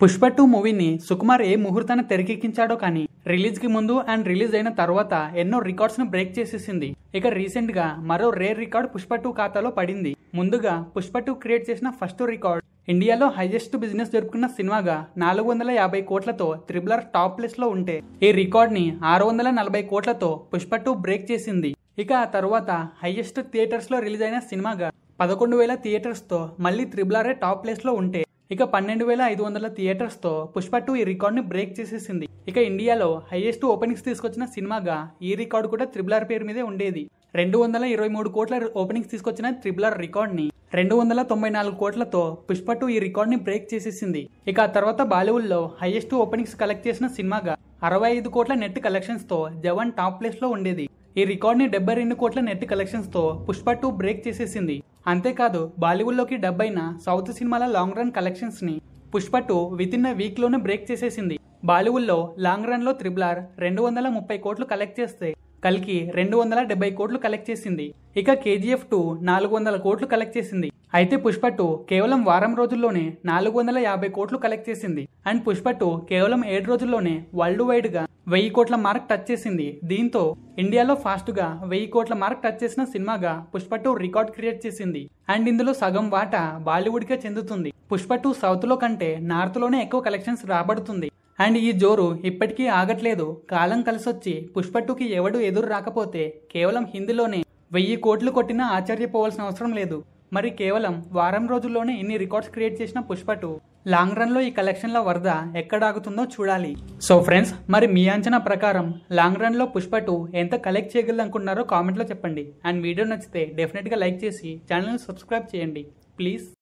పుష్ప 2 మూవీని సుకుమార్ ఏ ముహూర్తాన తెరకెక్కించాడో కానీ రిలీజ్ కి ముందు అండ్ రిలీజ్ అయిన తర్వాత ఎన్నో రికార్డ్స్ ను బ్రేక్ చేసేసింది. ఇక రీసెంట్ గా మరో రేర్ రికార్డ్ పుష్ప 2 ఖాతాలో పడింది. ముందుగా పుష్ప 2 క్రియేట్ చేసిన ఫస్ట్ రికార్డ్ ఇండియాలో హైయెస్ట్ బిజినెస్ జరుపుకున్న సినిమాగా 450 కోట్లతో త్రిబుల్ టాప్ ప్లేస్ లో ఉంటే ఈ రికార్డ్ ని 640 కోట్లతో పుష్ప 2 బ్రేక్ చేసింది. ఇక ఆ తర్వాత హైయెస్ట్ థియేటర్స్ లో రిలీజ్ అయిన సినిమాగా 11,000 థియేటర్స్ తో మళ్ళీ త్రిబుల్ టాప్ ప్లేస్ లో ఉంటే ఇక 12,500 థియేటర్స్ తో పుష్ప 2 ఈ రికార్డ్ ని బ్రేక్ చేసేసింది. ఇక ఇండియాలో హైయెస్ట్ ఓపెనింగ్స్ తీసుకొచ్చిన సినిమాగా ఈ రికార్డు కూడా త్రిబుల్ పేరు మీదే ఉండేది. 223 కోట్ల ఓపెనింగ్స్ తీసుకొచ్చిన త్రిబుల్ రికార్డ్ ని 294 కోట్లతో పుష్ప 2 ఈ రికార్డ్ ని బ్రేక్ చేసేసింది. ఇక ఆ తర్వాత బాలీవుడ్ లో హైయెస్ట్ ఓపెనింగ్స్ కలెక్ట్ చేసిన సినిమాగా 65 కోట్ల నెట్ కలెక్షన్స్ తో జవాన్ టాప్ ప్లేస్ లో ఉండేది. ఈ రికార్డ్ ని 72 కోట్ల నెట్ కలెక్షన్స్ తో పుష్ప 2 బ్రేక్ చేసేసింది. అంతేకాదు బాలీవుడ్ లోకి డబ్ అయిన సౌత్ సినిమాల లాంగ్ రన్ కలెక్షన్స్ ని పుష్ప 2 విత్ ఇన్ వీక్ లోనే బ్రేక్ చేసేసింది. బాలీవుడ్ లో లాంగ్ రన్ లో త్రిబుల్ 230 కోట్లు కలెక్ట్ చేస్తే కల్కి 270 కోట్లు కలెక్ట్ చేసింది. ఇక KGF 2 400 కోట్లు కలెక్ట్ చేసింది. అయితే పుష్ప 2 కేవలం వారం రోజుల్లోనే 450 కోట్లు కలెక్ట్ చేసింది. అండ్ పుష్ప 2 కేవలం 7 రోజుల్లోనే వరల్డ్ వైడ్ గా 1000 కోట్ల మార్క్ టచ్ చేసింది. దీంతో ఇండియాలో ఫాస్ట్ గా 1000 కోట్ల మార్క్ టచ్ చేసిన సినిమాగా పుష్ప 2 రికార్డ్ క్రియేట్ చేసింది. అండ్ ఇందులో సగం వాటా బాలీవుడ్ కే చెందుతుంది. పుష్ప 2 సౌత్ లో కంటే నార్త్ లోనే ఎక్కువ కలెక్షన్స్ రాబడుతుంది. అండ్ ఈ జోరు ఇప్పటికీ ఆగట్లేదు. కాలం కలిసొచ్చి పుష్ప 2కి ఎవడు ఎదురు రాకపోతే కేవలం హిందీలోనే 1000 కోట్లు కొట్టినా ఆశ్చర్యపోవాల్సిన అవసరం లేదు. మరి కేవలం వారం రోజుల్లోనే ఇన్ని రికార్డ్స్ క్రియేట్ చేసిన పుష్ప 2 లాంగ్ రన్ లో ఈ కలెక్షన్ల వరద ఎక్కడ ఆగుతుందో చూడాలి. సో ఫ్రెండ్స్, మరి మీ అంచనా ప్రకారం లాంగ్ రన్ లో పుష్ప 2 ఎంత కలెక్ట్ చేయగలదు అనుకున్నారో కామెంట్ లో చెప్పండి. అండ్ వీడియో నచ్చితే డెఫినెట్ గా లైక్ చేసి ఛానల్ సబ్స్క్రైబ్ చేయండి ప్లీజ్.